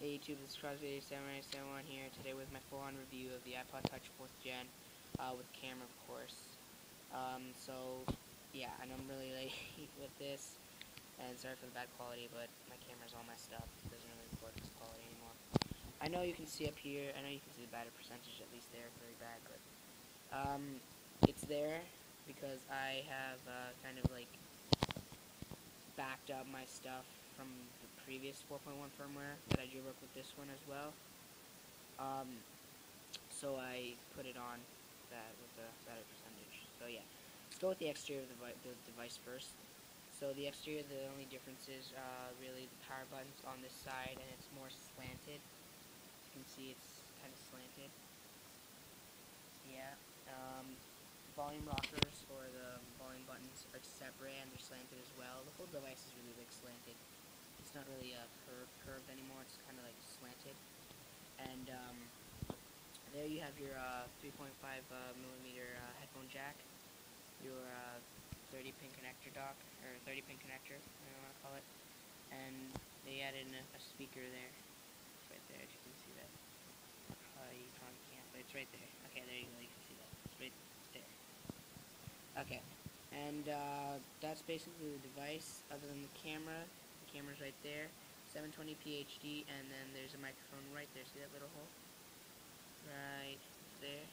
Hey YouTube, this is Crosby8771 here today with my full-on review of the iPod Touch 4th Gen with camera, of course. Yeah, and I'm really late with this, and sorry for the bad quality, but my camera's all messed up. It doesn't really record this quality anymore. I know you can see up here, I know you can see the battery percentage, at least there, very bad, but it's there because I have kind of like backed up my stuff from the previous 4.1 firmware that I jailbroke with this one as well. So I put it on that with the battery percentage. So yeah, let's go with the exterior of the device first. So the exterior, the only difference is really the power button's on this side and it's more slanted. As you can see, it's kind of slanted. Yeah. Volume rockers or the volume buttons are separate and they're slanted as well. The whole device is really like slanted. It's not really curved anymore. It's kind of like slanted. And there you have your 3.5 millimeter headphone jack, your 30-pin connector dock, or 30-pin connector, I don't want to call it, and they added in a speaker there. It's right there, if you can see that. You probably can't, but it's right there. Okay, there you go, you can see that. It's right there. Okay, and that's basically the device, other than the camera. The camera's right there, 720p HD, and then there's a microphone right there. See that little hole? Right there.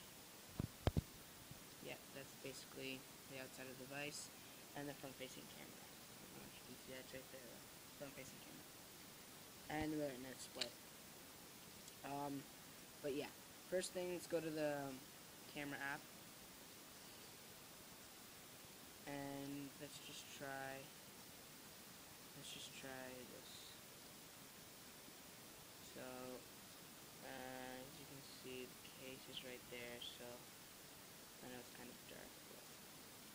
Yeah, that's basically the outside of the device and the front-facing camera. I don't know if you can see that right there, front-facing camera. And the retina display. But yeah, first thing, let's go to the camera app. And let's just try this. So, as you can see, the case is right there, so I know it's kind of dark, but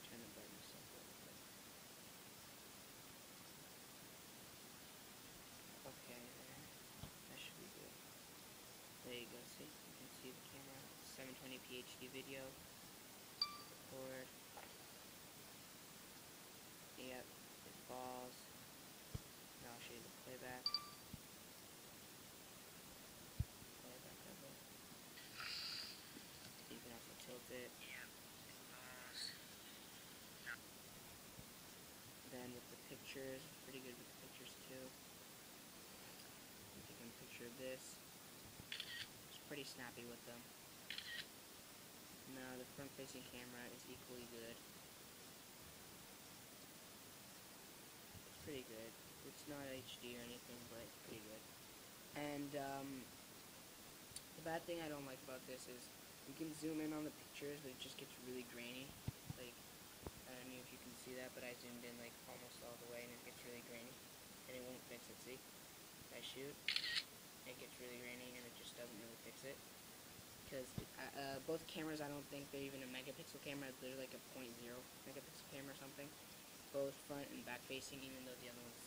turn the brightness up a little bit. Okay, there. That should be good. There you go, see? You can see the camera. 720p HD video. Record. Yep, it falls. Now I'll show you the playback. Playback of it. You can also tilt it. Then with the pictures, pretty good with the pictures too. Taking a picture of this. It's pretty snappy with them. Now the front-facing camera is equally good. It's pretty good. It's not HD or anything, but it's pretty good. And the bad thing I don't like about this is you can zoom in on the pictures, but it just gets really grainy. Like, I don't know if you can see that, but I zoomed in like almost all the way, and it gets really grainy, and it won't fix it. See, if I shoot, it gets really grainy, and it just doesn't really fix it. Because both cameras, I don't think they're even a megapixel camera. They're like a 0.0 megapixel camera or something. Both front and back facing, even though the other one's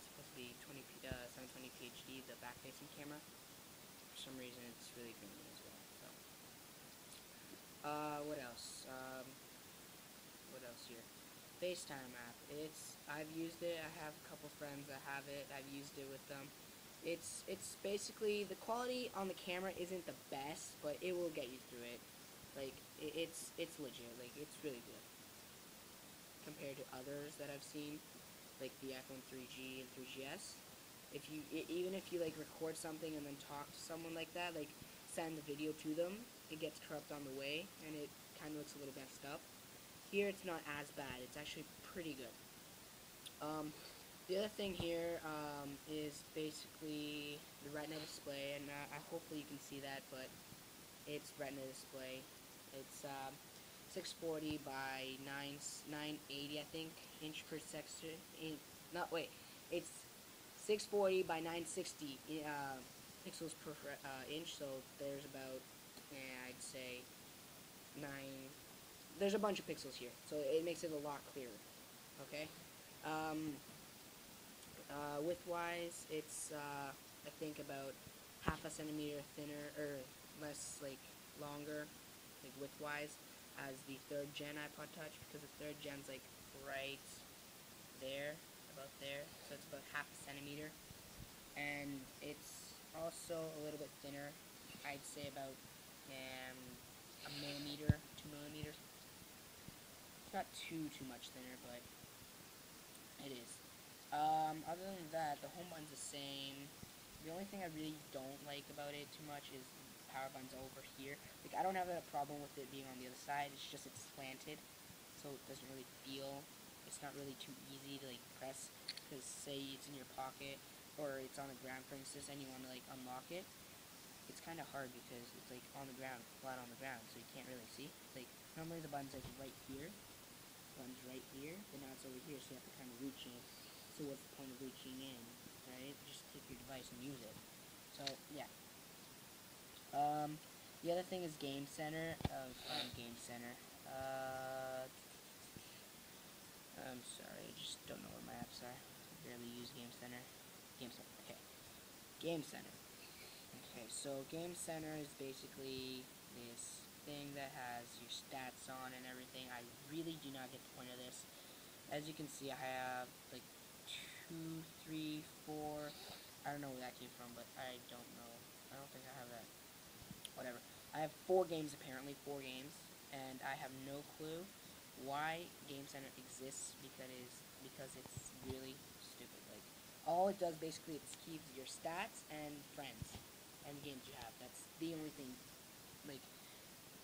supposed to be 720p HD, the back facing camera. For some reason, it's really grainy as well. So, what else? What else here? FaceTime app. I've used it. I have a couple friends that have it. I've used it with them. It's basically, the quality on the camera isn't the best, but it will get you through it. Like, it's legit. Like, it's really good compared to others that I've seen, like the iPhone 3G and 3GS. Even if you like record something and then talk to someone like that, like send the video to them, it gets corrupt on the way and it kind of looks a little messed up. Here it's not as bad. It's actually pretty good. The other thing here is basically the retina display, and hopefully you can see that, but it's retina display. It's 640 by 980, I think, inch per second. It's 640 by 960 pixels per inch. So there's about, I'd say, there's a bunch of pixels here, so it makes it a lot clearer. Okay. Width-wise, it's I think about half a centimeter thinner, or less, like longer, like width-wise, as the 3rd gen iPod Touch, because the 3rd gen's like right there, about there, so it's about half a centimeter, and it's also a little bit thinner. I'd say about a millimeter, 2 millimeters. It's not too much thinner, but it is. Other than that, the home button's the same. The only thing I really don't like about it too much is the power button's over here. Like, I don't have a problem with it being on the other side. It's just it's slanted, so it doesn't really feel. It's not really too easy to like press. Because say it's in your pocket or it's on the ground, for instance, and you want to like unlock it. It's kind of hard because it's like on the ground, flat on the ground, so you can't really see. Like normally the button's like right here, button's right here, but now it's over here, so you have to kind of reach in. So what's the point of reaching in, right? Just take your device and use it. So yeah. The other thing is Game Center. Game Center. I'm sorry, I just don't know where my apps are. I barely use Game Center. Game Center. Okay. Game Center. Okay, so Game Center is basically this thing that has your stats on and everything. I really do not get the point of this. As you can see, I have like 2, 3, 4. I don't know where that came from, but I don't know. I don't think I have that. Whatever. I have 4 games apparently, 4 games, and I have no clue why Game Center exists because it's really stupid. Like all it does basically it keeps your stats and friends and games you have. That's the only thing. Like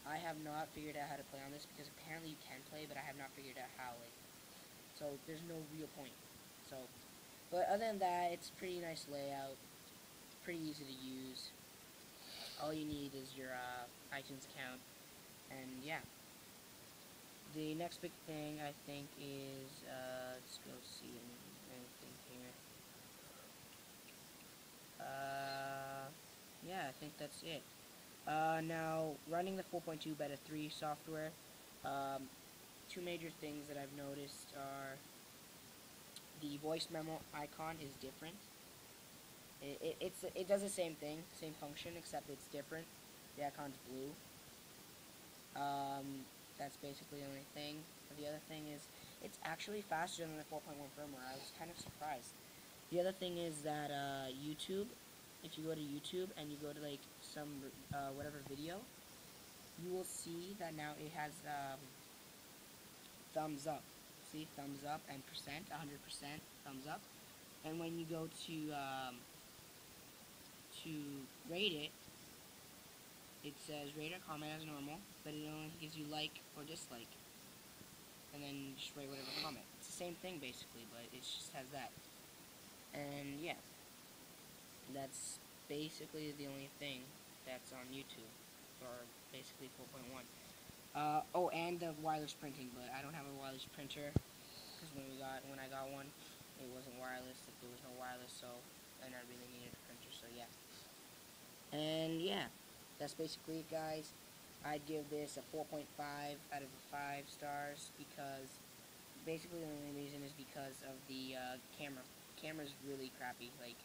I have not figured out how to play on this because apparently you can play, but I have not figured out how. Like so, there's no real point. So, but other than that, it's pretty nice layout. Pretty easy to use. All you need is your iTunes account, and yeah. The next big thing I think is let's go see anything here. Yeah, I think that's it. Now running the 4.2 Beta 3 software, 2 major things that I've noticed are the voice memo icon is different. It does the same thing, same function, except it's different. The icon's blue. That's basically the only thing. The other thing is, it's actually faster than the 4.1 firmware. I was kind of surprised. The other thing is that YouTube, if you go to YouTube and you go to like some whatever video, you will see that now it has thumbs up. See, thumbs up and percent, 100% thumbs up. And when you go to rate it, it says rate or comment as normal, but it only gives you like or dislike. And then just write whatever comment. It's the same thing basically, but it just has that. And yeah, that's basically the only thing that's on YouTube, or basically 4.1. Oh, and the wireless printing, but I don't have a wireless printer, because when I got one, it wasn't wireless, like there was no wireless, so, and I really needed a printer, so yeah. And yeah, that's basically it, guys. I'd give this a 4.5 out of 5 stars, because basically the only reason is because of the camera. Camera's really crappy. Like,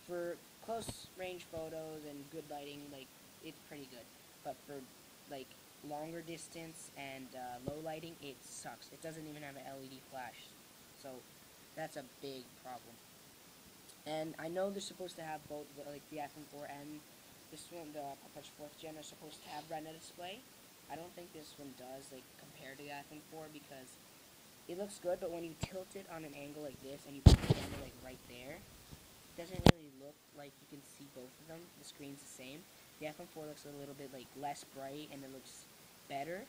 for close range photos and good lighting, like, it's pretty good. But for, like, longer distance and low lighting, it sucks. It doesn't even have an LED flash. So, that's a big problem. And I know they're supposed to have both, like, the iPhone 4 and this one, the iPod Touch 4th Gen, are supposed to have Retina display. I don't think this one does, like, compared to the iPhone 4, because it looks good, but when you tilt it on an angle like this, and you put the camera, like, right there, it doesn't really look like you can see both of them. The screen's the same. The iPhone 4 looks a little bit, like, less bright, and it looks better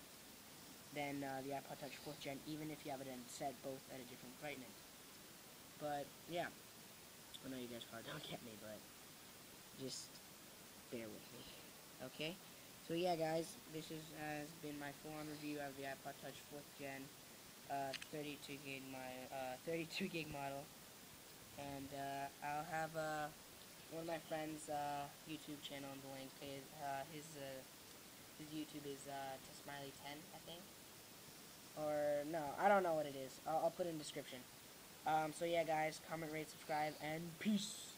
than the iPod Touch 4th Gen, even if you have it set both at a different brightness. But, yeah. I know you guys probably don't get me, but just bear with me, okay? So yeah, guys, this has been my full-on review of the iPod Touch 4th Gen 32 gig model, and I'll have one of my friends' YouTube channel in the link. His YouTube is Smiley10, I think, or no, I don't know what it is. I'll put it in the description. So yeah, guys, comment, rate, subscribe, and peace.